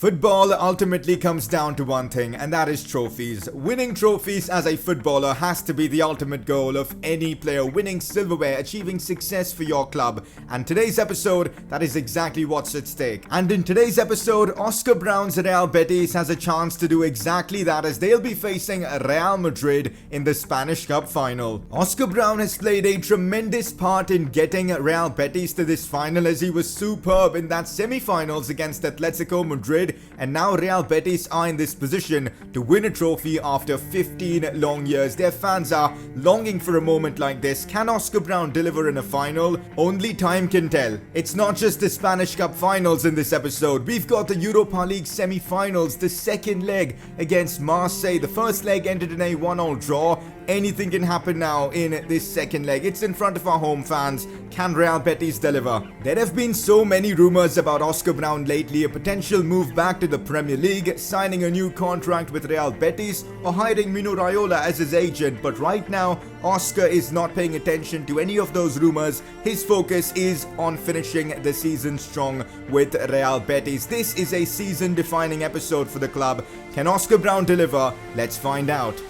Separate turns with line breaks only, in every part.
Football ultimately comes down to one thing, and that is trophies. Winning trophies as a footballer has to be the ultimate goal of any player. Winning silverware, achieving success for your club. And today's episode, that is exactly what's at stake. And in today's episode, Oscar Brown's Real Betis has a chance to do exactly that, as they'll be facing Real Madrid in the Spanish Cup final. Oscar Brown has played a tremendous part in getting Real Betis to this final, as he was superb in that semi-finals against Atletico Madrid. And now Real Betis are in this position to win a trophy after 15 long years. Their fans are longing for a moment like this. Can Oscar Brown deliver in a final? Only time can tell. It's not just the Spanish Cup finals in this episode. We've got the Europa League semi-finals, the second leg against Marseille. The first leg ended in a 1-1 draw. Anything can happen now in this second leg. It's in front of our home fans. Can Real Betis deliver? There have been so many rumors about Oscar Brown lately. A potential move back to the Premier League, signing a new contract with Real Betis, or hiring Mino Raiola as his agent. But right now, Oscar is not paying attention to any of those rumors. His focus is on finishing the season strong with Real Betis. This is a season-defining episode for the club. Can Oscar Brown deliver? Let's find out.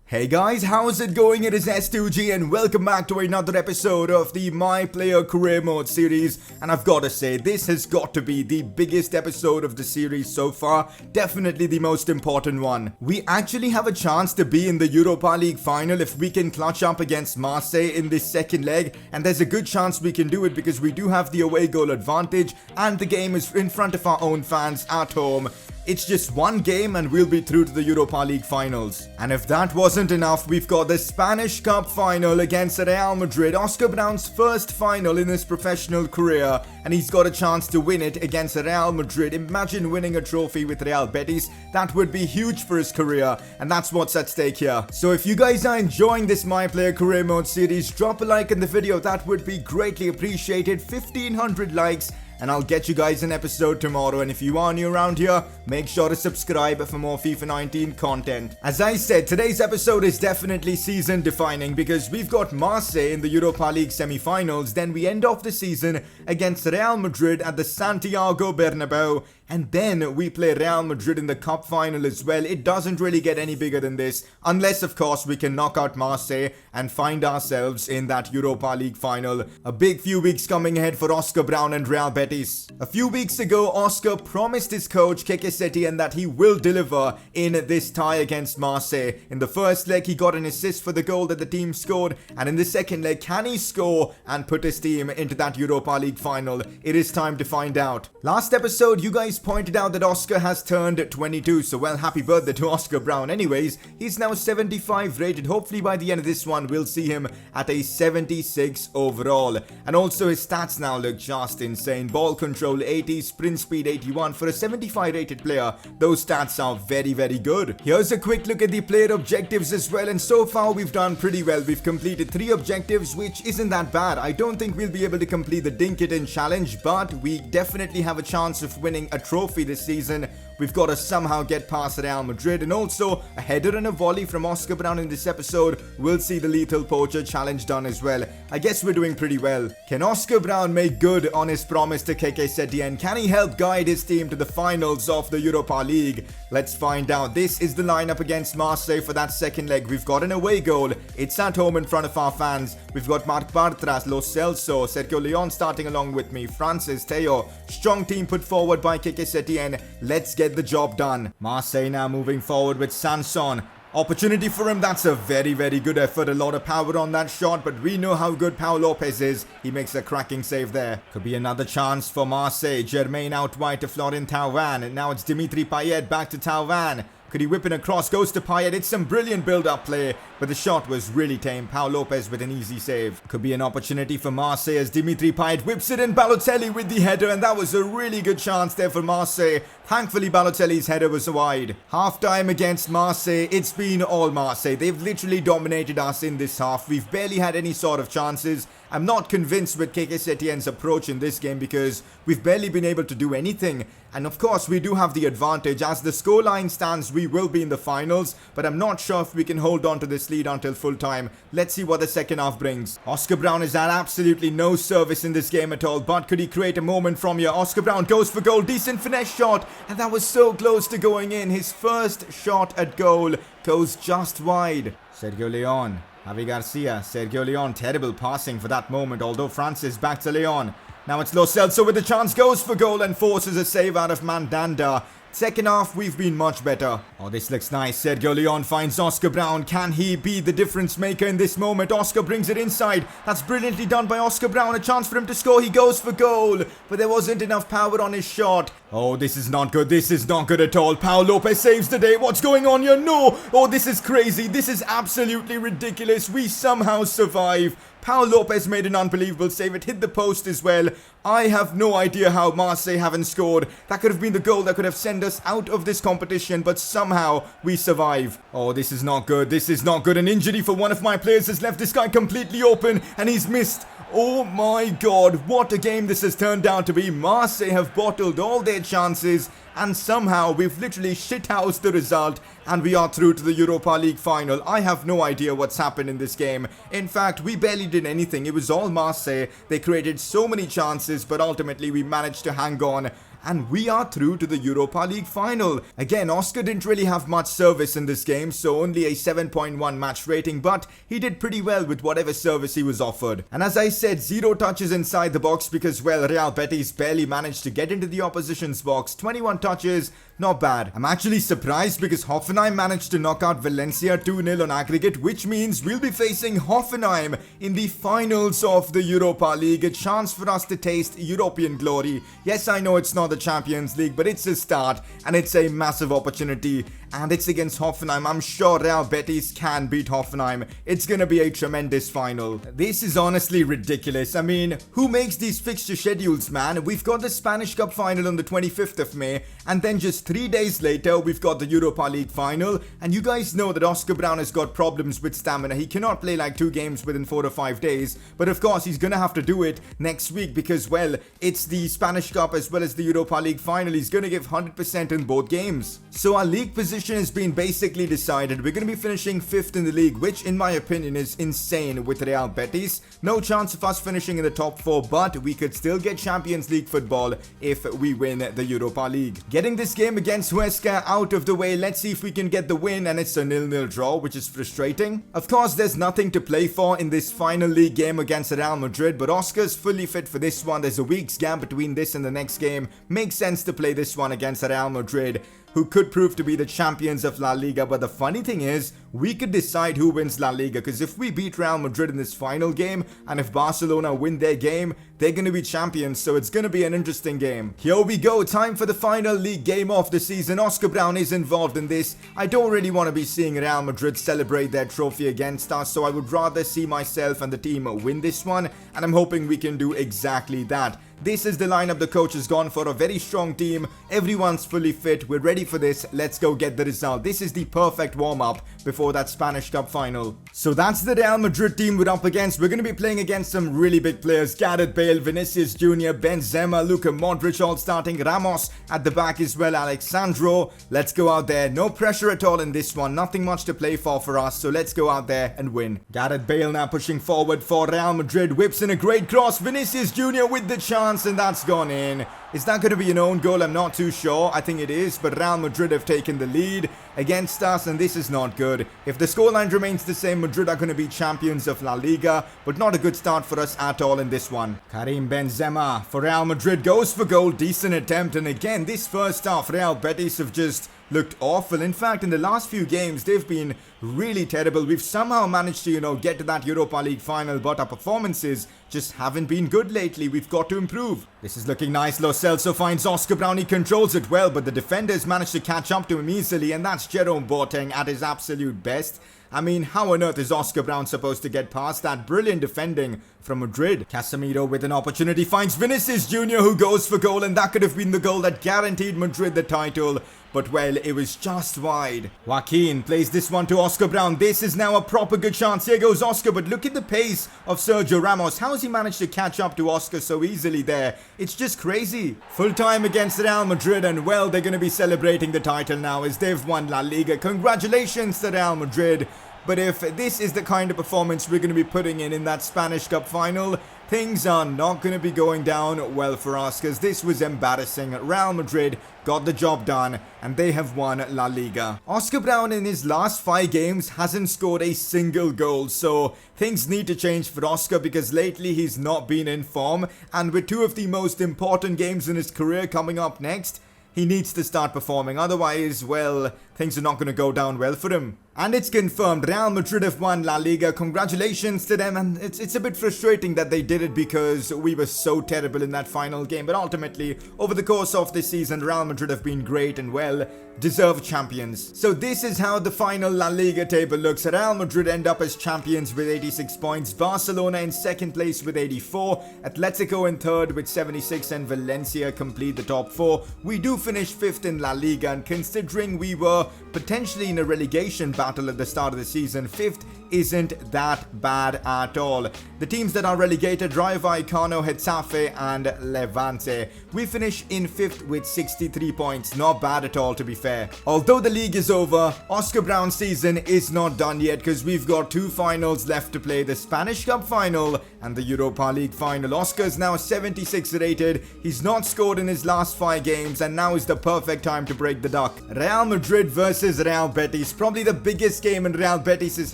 Hey guys, how's it going? It is S2G and welcome back to another episode of the My Player Career Mode series. And I've got to say, this has got to be the biggest episode of the series so far. Definitely the most important one. We actually have a chance to be in the Europa League final if we can clutch up against Marseille in this second leg. And there's a good chance we can do it because we do have the away goal advantage and the game is in front of our own fans at home. It's just one game and we'll be through to the Europa League finals. And if that wasn't enough, we've got the Spanish Cup final against Real Madrid. Oscar Brown's first final in his professional career, and he's got a chance to win it against Real Madrid. Imagine winning a trophy with Real Betis. That would be huge for his career, and that's what's at stake here. So if you guys are enjoying this My Player Career Mode series, drop a like in the video. That would be greatly appreciated. 1,500 likes. And I'll get you guys an episode tomorrow. And if you are new around here, make sure to subscribe for more FIFA 19 content. As I said, today's episode is definitely season defining because we've got Marseille in the Europa League semi-finals. Then we end off the season against Real Madrid at the Santiago Bernabeu. And then we play Real Madrid in the cup final as well. It doesn't really get any bigger than this. Unless, of course, we can knock out Marseille and find ourselves in that Europa League final. A big few weeks coming ahead for Oscar Brown and Real Betis. A few weeks ago, Oscar promised his coach, Keke Setien, that he will deliver in this tie against Marseille. In the first leg, he got an assist for the goal that the team scored. And in the second leg, can he score and put his team into that Europa League final? It is time to find out. Last episode, you guys pointed out that Oscar has turned 22, so well, happy birthday to Oscar Brown. Anyways, he's now 75 rated. Hopefully by the end of this one, we'll see him at a 76 overall. And also his stats now look just insane. Ball control 80, sprint speed 81. For a 75 rated player, those stats are very, very good. Here's a quick look at the player objectives as well, and so far we've done pretty well. We've completed 3 objectives, which isn't that bad. I don't think we'll be able to complete the Dink It In challenge, but we definitely have a chance of winning a trophy this season. We've got to somehow get past Real Madrid, and also a header and a volley from Oscar Brown in this episode. We'll see the Lethal Poacher challenge done as well. I guess we're doing pretty well. Can Oscar Brown make good on his promise to Keke Setien? Can he help guide his team to the finals of the Europa League? Let's find out. This is the lineup against Marseille for that second leg. We've got an away goal. It's at home in front of our fans. We've got Marc Bartras, Lo Celso, Sergio Leon starting along with me, Francis, Teo. Strong team put forward by Keke Setien. Let's get the job done. Marseille now moving forward with Sanson. Opportunity for him. That's a very, very good effort. A lot of power on that shot, but we know how good Pau Lopez is. He makes a cracking save there. Could be another chance for Marseille. Germain out wide to Florin Thauvin. And now it's Dimitri Payet back to Thauvin. Could he whip in a cross? Goes to Payet. It's some brilliant build-up play, but the shot was really tame. Pau Lopez with an easy save. Could be an opportunity for Marseille as Dimitri Payet whips it in. Balotelli with the header, and that was a really good chance there for Marseille. Thankfully, Balotelli's header was wide. Half-time against Marseille. It's been all Marseille. They've literally dominated us in this half. We've barely had any sort of chances. I'm not convinced with KK Setien's approach in this game because we've barely been able to do anything. And of course, we do have the advantage. As the scoreline stands, we will be in the finals, but I'm not sure if we can hold on to this lead until full time. Let's see what the second half brings. Oscar Brown has had absolutely no service in this game at all, but could he create a moment from here? Oscar Brown goes for goal, decent finesse shot, and that was so close to going in. His first shot at goal goes just wide. Sergio Leon, Javi Garcia, Sergio Leon, terrible passing for that moment, although Francis back to Leon. Now it's Lo Celso with the chance, goes for goal and forces a save out of Mandanda. Second half, we've been much better. Oh, this looks nice. Sergio Leon finds Oscar Brown. Can he be the difference maker in this moment? Oscar brings it inside. That's brilliantly done by Oscar Brown. A chance for him to score. He goes for goal, but there wasn't enough power on his shot. Oh, this is not good. This is not good at all. Pau Lopez saves the day. What's going on here? No! Oh, this is crazy. This is absolutely ridiculous. We somehow survive. Pau Lopez made an unbelievable save. It hit the post as well. I have no idea how Marseille haven't scored. That could have been the goal that could have sent us out of this competition, but somehow we survive. Oh, this is not good. This is not good. An injury for one of my players has left this guy completely open, and he's missed. Oh my god, what a game this has turned out to be. Marseille have bottled all their chances, and somehow we've literally shithoused the result, and we are through to the Europa League final. I have no idea what's happened in this game. In fact, we barely did anything. It was all Marseille. They created so many chances, but ultimately we managed to hang on. And we are through to the Europa League final. Again, Oscar didn't really have much service in this game, so only a 7.1 match rating, but he did pretty well with whatever service he was offered. And as I said, 0 touches inside the box because, well, Real Betis barely managed to get into the opposition's box. 21 touches, not bad. I'm actually surprised because Hoffenheim managed to knock out Valencia 2-0 on aggregate, which means we'll be facing Hoffenheim in the finals of the Europa League. A chance for us to taste European glory. Yes, I know it's not the Champions League, but it's a start and it's a massive opportunity, and it's against Hoffenheim. I'm sure Real Betis can beat Hoffenheim. It's gonna be a tremendous final. This is honestly ridiculous. I mean, who makes these fixture schedules, man? We've got the Spanish Cup final on the 25th of May, and then just 3 days later we've got the Europa League final, and you guys know that Oscar Brown has got problems with stamina. He cannot play like 2 games within 4 or 5 days, but of course he's gonna have to do it next week because, well, it's the Spanish Cup as well as the Europa League final. He's gonna give 100% in both games. So our league position has been basically decided. We're gonna be finishing 5th in the league, which in my opinion is insane with Real Betis. No chance of us finishing in the top 4, but we could still get Champions League football if we win the Europa League. Getting this game against Huesca out of the way, let's see if we can get the win, and it's a 0-0 draw, which is frustrating. Of course, there's nothing to play for in this final league game against Real Madrid, but Oscar's fully fit for this one. There's a week's gap between this and the next game. Makes sense to play this one against Real Madrid, who could prove to be the champions of La Liga. But the funny thing is, we could decide who wins La Liga, because if we beat Real Madrid in this final game, and if Barcelona win their game, they're going to be champions, so it's going to be an interesting game. Here we go, time for the final league game of the season. Oscar Brown is involved in this. I don't really want to be seeing Real Madrid celebrate their trophy against us, so I would rather see myself and the team win this one, and I'm hoping we can do exactly that. This is the lineup the coach has gone for, a very strong team. Everyone's fully fit. We're ready for this. Let's go get the result. This is the perfect warm-up before that Spanish Cup final. So that's the Real Madrid team we're up against. We're going to be playing against some really big players. Gareth Bale, Vinicius Jr., Benzema, Luka Modric all starting. Ramos at the back as well, Alexandro. Let's go out there. No pressure at all in this one. Nothing much to play for us. So let's go out there and win. Gareth Bale now pushing forward for Real Madrid. Whips in a great cross. Vinicius Jr. with the chance, and that's gone in. Is that going to be an own goal? I'm not too sure. I think it is, but Real Madrid have taken the lead against us, and this is not good. If the scoreline remains the same, Madrid are going to be champions of La Liga, but not a good start for us at all in this one. Karim Benzema for Real Madrid goes for goal. Decent attempt, and again, this first half, Real Betis have just looked awful. In fact, in the last few games, they've been really terrible. We've somehow managed to, get to that Europa League final, but our performances just haven't been good lately. We've got to improve. This is looking nice. Lo Celso finds Oscar Brown. He controls it well, but the defenders managed to catch up to him easily, and that's Jerome Boateng at his absolute best. I mean, how on earth is Oscar Brown supposed to get past that? Brilliant defending from Madrid. Casemiro with an opportunity finds Vinicius Jr., who goes for goal, and that could have been the goal that guaranteed Madrid the title. but well, it was just wide. Joaquin plays this one to Oscar Brown. This is now a proper good chance. Here goes Oscar, but look at the pace of Sergio Ramos. How has he managed to catch up to Oscar so easily there? It's just crazy. Full time against Real Madrid, and well, they're going to be celebrating the title now as they've won La Liga. Congratulations to Real Madrid. But if this is the kind of performance we're going to be putting in that Spanish Cup final, things are not going to be going down well for us, because this was embarrassing. Real Madrid got the job done and they have won La Liga. Oscar Brown in his last 5 games hasn't scored a single goal, so things need to change for Oscar, because lately he's not been in form, and with 2 of the most important games in his career coming up next, he needs to start performing. Otherwise, well, things are not going to go down well for him. And it's confirmed, Real Madrid have won La Liga. Congratulations to them. And it's a bit frustrating that they did it, because we were so terrible in that final game. But ultimately, over the course of this season, Real Madrid have been great and, well, deserved champions. So this is how the final La Liga table looks. Real Madrid end up as champions with 86 points. Barcelona in second place with 84. Atletico in third with 76. And Valencia complete the top 4. We do finish 5th in La Liga. And considering we were potentially in a relegation battle at the start of the season, 5th isn't that bad at all. The teams that are relegated, Rayo Vallecano, Getafe and Levante. We finish in 5th with 63 points. Not bad at all, to be fair. Although the league is over, Oscar Brown's season is not done yet, because we've got 2 finals left to play, the Spanish Cup final and the Europa League final. Oscar's now 76 rated. He's not scored in his last 5 games, and now is the perfect time to break the duck. Real Madrid versus Real Betis, probably the biggest game in Real Betis'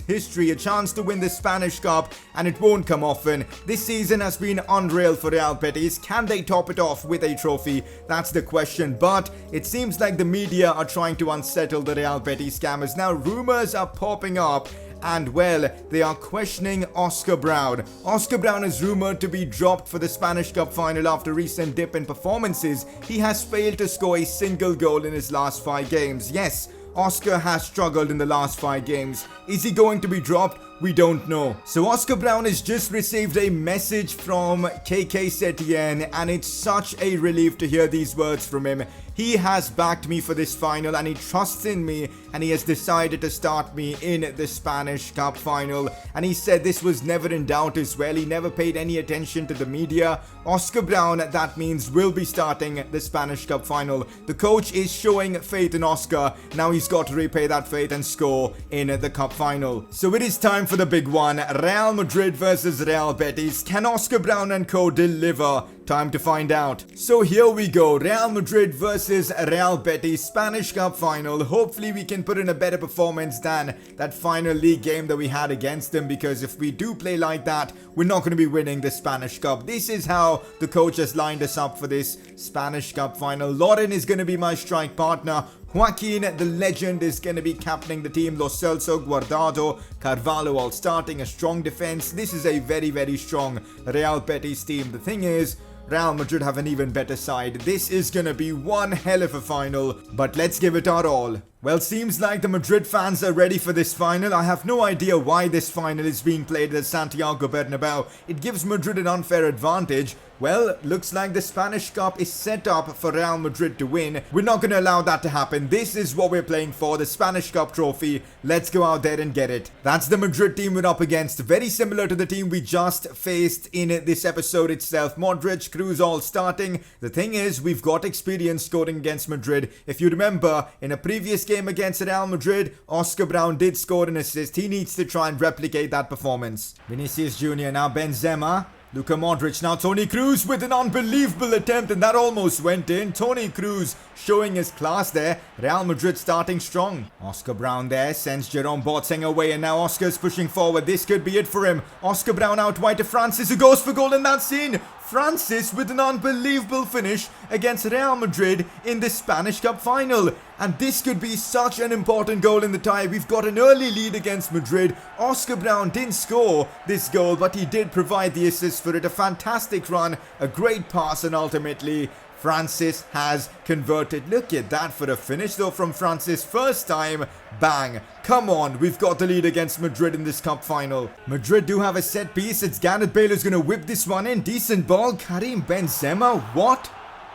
history, a chance to win the Spanish Cup, and it won't come often. This season has been unreal for Real Betis. Can they top it off with a trophy? That's the question, but it seems like the media are trying to unsettle the Real Betis scammers. Now rumors are popping up, and well, they are questioning Oscar Brown. Oscar Brown is rumored to be dropped for the Spanish Cup final after recent dip in performances. He has failed to score a single goal in his last 5 games. Yes, Oscar has struggled in the last 5 games. Is he going to be dropped? We don't know. So Oscar Brown has just received a message from KK Setien, and it's such a relief to hear these words from him. He has backed me for this final, and he trusts in me, and he has decided to start me in the Spanish Cup final. And he said this was never in doubt as well. He never paid any attention to the media. Oscar Brown, that means, will be starting the Spanish Cup final. The coach is showing faith in Oscar. Now he's got to repay that faith and score in the Cup final. So it is time for the big one. Real Madrid versus Real Betis. Can Oscar Brown and co deliver? Time to find out. So here we go. Real Madrid versus Real Betis Spanish Cup final. Hopefully we can put in a better performance than that final league game that we had against them, because if we do play like that, we're not going to be winning the Spanish Cup. This is how the coach has lined us up for this Spanish Cup final. Lauren is going to be my strike partner. Joaquin, the legend, is going to be captaining the team. Lo Celso, Guardado, Carvalho all starting. A strong defense. This is a very, very strong Real Betis team. The thing is, Real Madrid have an even better side. This is gonna be one hell of a final, but let's give it our all. Well, seems like the Madrid fans are ready for this final. I have no idea why this final is being played at Santiago Bernabeu. It gives Madrid an unfair advantage. Well, looks like the Spanish Cup is set up for Real Madrid to win. We're not going to allow that to happen. This is what we're playing for, the Spanish Cup trophy. Let's go out there and get it. That's the Madrid team we're up against. Very similar to the team we just faced in this episode itself. Modric, Kroos all starting. The thing is, we've got experience scoring against Madrid. If you remember, in a previous game against Real Madrid, Oscar Brown did score an assist. He needs to try and replicate that performance. Vinicius Jr. now Benzema. Luka Modric, now Toni Kroos with an unbelievable attempt, and that almost went in. Toni Kroos showing his class there. Real Madrid starting strong. Oscar Brown there sends Jerome Boateng away, and now Oscar's pushing forward. This could be it for him. Oscar Brown out wide to Francis, who goes for goal in that scene. Francis with an unbelievable finish against Real Madrid in the Spanish Cup final. And this could be such an important goal in the tie. We've got an early lead against Madrid. Oscar Brown didn't score this goal, but he did provide the assist for it. A fantastic run, a great pass, and ultimately Francis has converted. Look at that for a finish though from Francis. First time, bang. Come on, we've got the lead against Madrid in this cup final. Madrid do have a set piece. It's Gareth Bale who's going to whip this one in. Decent ball. Karim Benzema, what?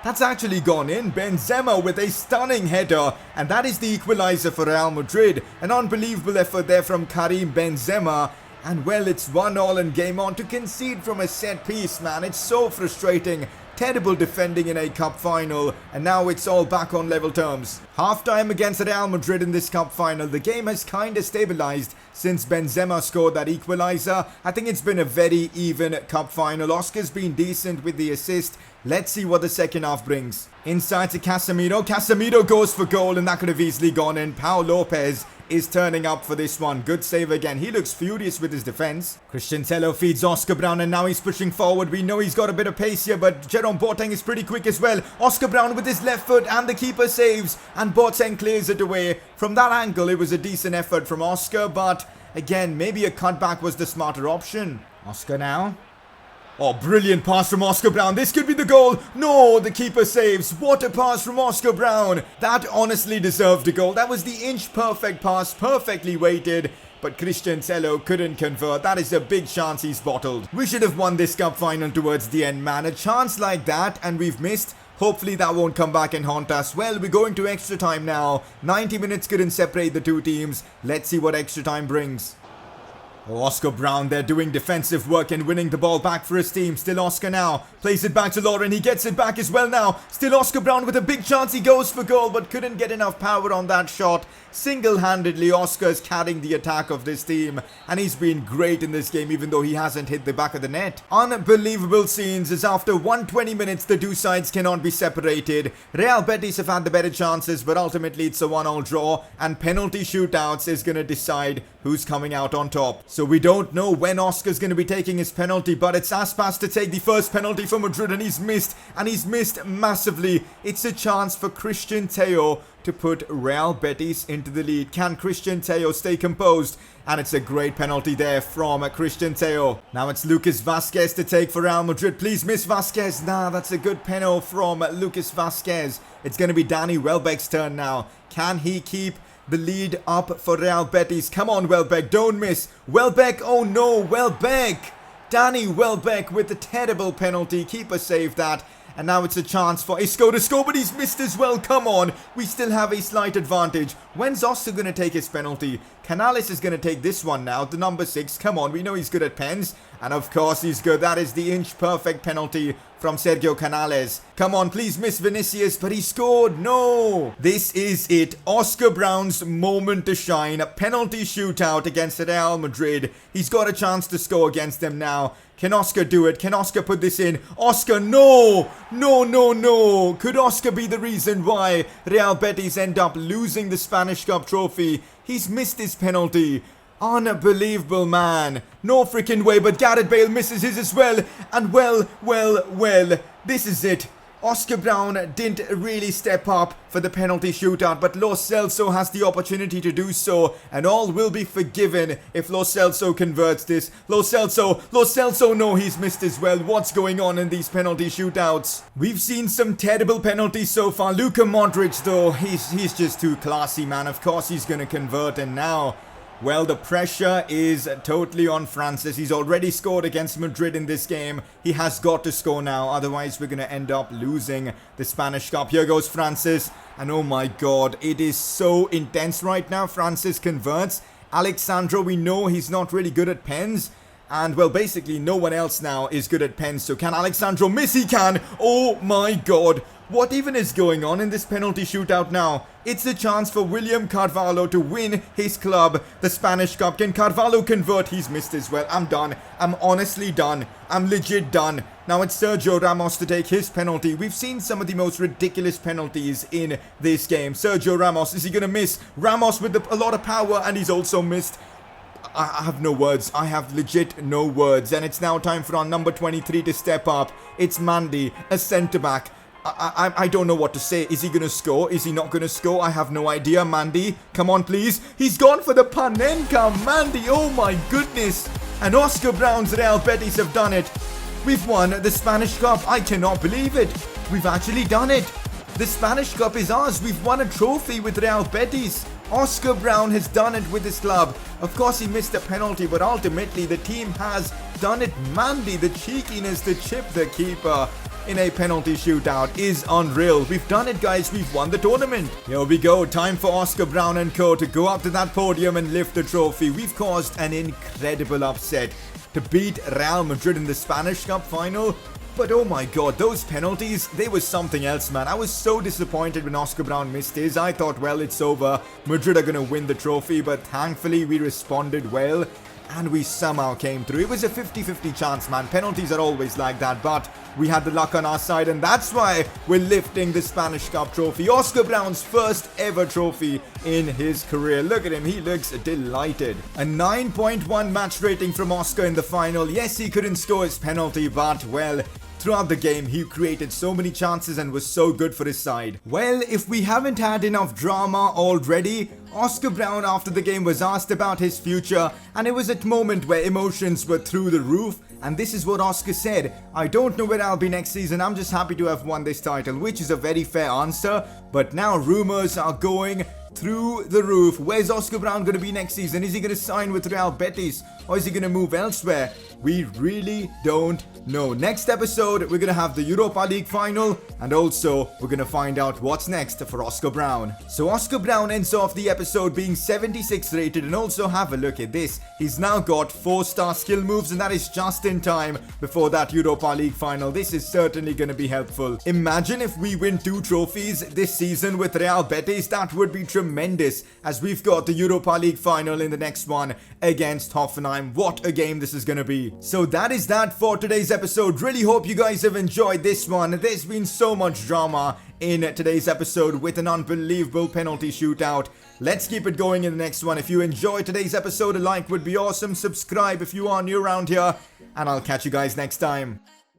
That's actually gone in. Benzema with a stunning header, and that is the equaliser for Real Madrid. An unbelievable effort there from Karim Benzema. And well, it's 1-1 and game on. To concede from a set piece, man, it's so frustrating. Terrible defending in a cup final, and now it's all back on level terms. Half-time against Real Madrid in this cup final. The game has kind of stabilized since Benzema scored that equaliser. I think it's been a very even cup final. Oscar's been decent with the assist. Let's see what the second half brings. Inside to Casemiro. Casemiro goes for goal, and that could have easily gone in. Pau Lopez is turning up for this one. Good save again. He looks furious with his defense. Christian Tello feeds Oscar Brown, and now he's pushing forward. We know he's got a bit of pace here, but Jerome Boateng is pretty quick as well. Oscar Brown with his left foot, and the keeper saves, and Boateng clears it away. From that angle, it was a decent effort from Oscar, but again, maybe a cutback was the smarter option. Oscar now. Oh, brilliant pass from Oscar Brown. This could be the goal. No, the keeper saves. What a pass from Oscar Brown. That honestly deserved a goal. That was the inch-perfect pass, perfectly weighted. But Christian Tello couldn't convert. That is a big chance he's bottled. We should have won this cup final towards the end, man. A chance like that, and we've missed. Hopefully that won't come back and haunt us. Well, we're going to extra time now. 90 minutes couldn't separate the two teams. Let's see what extra time brings. Oh, Oscar Brown there doing defensive work and winning the ball back for his team. Still Oscar now. Plays it back to Lauren. He gets it back as well now. Still Oscar Brown with a big chance. He goes for goal but couldn't get enough power on that shot. Single-handedly, Oscar's carrying the attack of this team. And he's been great in this game even though he hasn't hit the back of the net. Unbelievable scenes as after 120 minutes the two sides cannot be separated. Real Betis have had the better chances but ultimately it's a 1-1 draw. And penalty shootouts is going to decide who's coming out on top. So we don't know when Oscar's going to be taking his penalty, but it's Aspas to take the first penalty for Madrid, and he's missed massively. It's a chance for Christian Tello to put Real Betis into the lead. Can Christian Tello stay composed? And it's a great penalty there from Christian Tello. Now it's Lucas Vasquez to take for Real Madrid. Please miss Vasquez. Nah, that's a good penalty from Lucas Vasquez. It's going to be Danny Welbeck's turn now. Can he keep the lead up for Real Betis? Come on, Welbeck, don't miss. Welbeck, oh no, Welbeck. Danny Welbeck with a terrible penalty. Keeper saved that. And now it's a chance for Isco to score, but he's missed as well. Come on, we still have a slight advantage. When's Oscar going to take his penalty? Canales is going to take this one now, the number 6. Come on, we know he's good at pens. And of course he's good. That is the inch-perfect penalty from Sergio Canales. Come on, please miss Vinicius, but he scored. No! This is it. Oscar Brown's moment to shine. A penalty shootout against Real Madrid. He's got a chance to score against them now. Can Oscar do it? Can Oscar put this in? Oscar, no! No, no, no! Could Oscar be the reason why Real Betis end up losing the Spanish Cup trophy? He's missed his penalty. Unbelievable, man. No freaking way, but Gareth Bale misses his as well. And well, this is it. Oscar Brown didn't really step up for the penalty shootout, but Lo Celso has the opportunity to do so, and all will be forgiven if Lo Celso converts this. Lo Celso, no, he's missed as well. What's going on in these penalty shootouts? We've seen some terrible penalties so far. Luka Modric, though, he's just too classy, man. Of course he's going to convert, and now, well, the pressure is totally on Francis. He's already scored against Madrid in this game. He has got to score now, otherwise we're going to end up losing the Spanish Cup. Here goes Francis, and oh my god, it is so intense right now. Francis converts. Alexandro, we know he's not really good at pens. And, well, basically no one else now is good at pens. So can Alexandro miss? He can. Oh my god. What even is going on in this penalty shootout now? It's a chance for William Carvalho to win his club the Spanish Cup. Can Carvalho convert? He's missed as well. I'm done. I'm honestly done. I'm legit done. Now it's Sergio Ramos to take his penalty. We've seen some of the most ridiculous penalties in this game. Sergio Ramos, is he going to miss? Ramos with a lot of power, and he's also missed. I have no words. I have legit no words. And it's now time for our number 23 to step up. It's Mandy, a centre-back. I don't know what to say. Is he going to score? Is he not going to score? I have no idea. Mandy, come on please. He's gone for the Panenka. Mandy, oh my goodness. And Oscar Brown's Real Betis have done it. We've won the Spanish Cup. I cannot believe it. We've actually done it. The Spanish Cup is ours. We've won a trophy with Real Betis. Oscar Brown has done it with his club. Of course he missed a penalty, but ultimately the team has done it. Mandy, the cheekiness to chip the keeper. in a penalty shootout is unreal. We've done it, guys. We've won the tournament. Here we go. Time for Oscar Brown and co to go up to that podium and lift the trophy. We've caused an incredible upset to beat Real Madrid in the Spanish Cup final. But oh my god, those penalties, they were something else, man. I was so disappointed when Oscar Brown missed his. I thought, well, it's over. Madrid are going to win the trophy, but thankfully we responded well. And we somehow came through. It was a 50-50 chance, man. Penalties are always like that, but we had the luck on our side, and that's why we're lifting the Spanish Cup trophy. Oscar Brown's first ever trophy in his career. Look at him, he looks delighted. A 9.1 match rating from Oscar in the final. Yes, he couldn't score his penalty, but, well, throughout the game, he created so many chances and was so good for his side. Well, if we haven't had enough drama already, Oscar Brown after the game was asked about his future, and it was a moment where emotions were through the roof. And this is what Oscar said: "I don't know where I'll be next season. I'm just happy to have won this title," which is a very fair answer. But now rumors are going through the roof. Where's Oscar Brown going to be next season? Is he going to sign with Real Betis, or is he going to move elsewhere? We really don't know. Next episode, we're going to have the Europa League final, and also we're going to find out what's next for Oscar Brown. So Oscar Brown ends off the episode being 76 rated, and also have a look at this. He's now got 4-star skill moves, and that is just in time before that Europa League final. This is certainly going to be helpful. Imagine if we win 2 trophies this season with Real Betis. That would be tremendous, as we've got the Europa League final in the next one against Hoffenheim. What a game this is going to be. So that is that for today's episode. Really hope you guys have enjoyed this one. There's been so much drama in today's episode with an unbelievable penalty shootout. Let's keep it going in the next one. If you enjoyed today's episode, a like would be awesome. Subscribe if you are new around here, and I'll catch you guys next time.